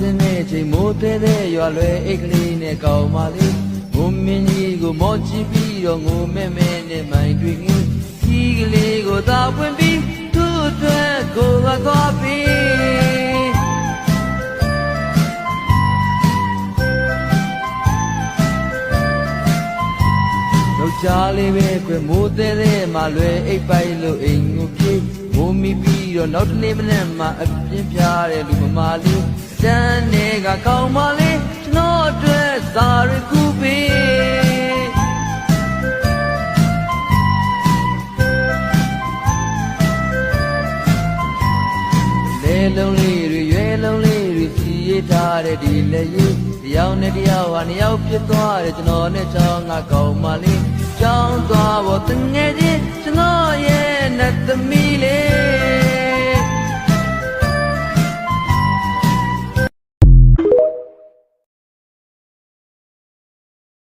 တင်တဲ့ချိန်မိုးတဲ့ရွာလွယ်အိတ်ကလေးနဲ့ကောင်းပါလေငုံမင်းကြီးကိုမော့ကြည့်ပြီးတော့ငိုမဲမဲနဲ့မိုင်တွေငင်းကြီးကလေးကိုသာပွင့်ပြီးသူ့အတွက်ကိုယ်ကသွားပြီးယောက်ျားလေးပဲကွယ်မိုးတဲ့မှာလွယ်အိတ်ပိုက်လို့အိမ်ကိုပြေးငိုမိပြီးတော့နောက်တနေ့မနေ့မှအပြင်းပြတဲ့လူမမာလေးတန်းနေကကောင်းပါလေကျွန်တော်အတွက်စာရခုပေးလေလုံးလေးတွေရွယ်လုံးလေးတွေစီရထားတဲ့ဒီလက်ရည်တယောက်နဲ့တယောက်ဟာနှစ်ယောက်ဖြစ်သွားတယ်ကျွန်တော်နဲ့ချောင်းကကောင်းပါလေကြောင်းသွားဖို့တငယ်ချင်းကျွန်တော်ရဲ့နဲ့သမီးလေး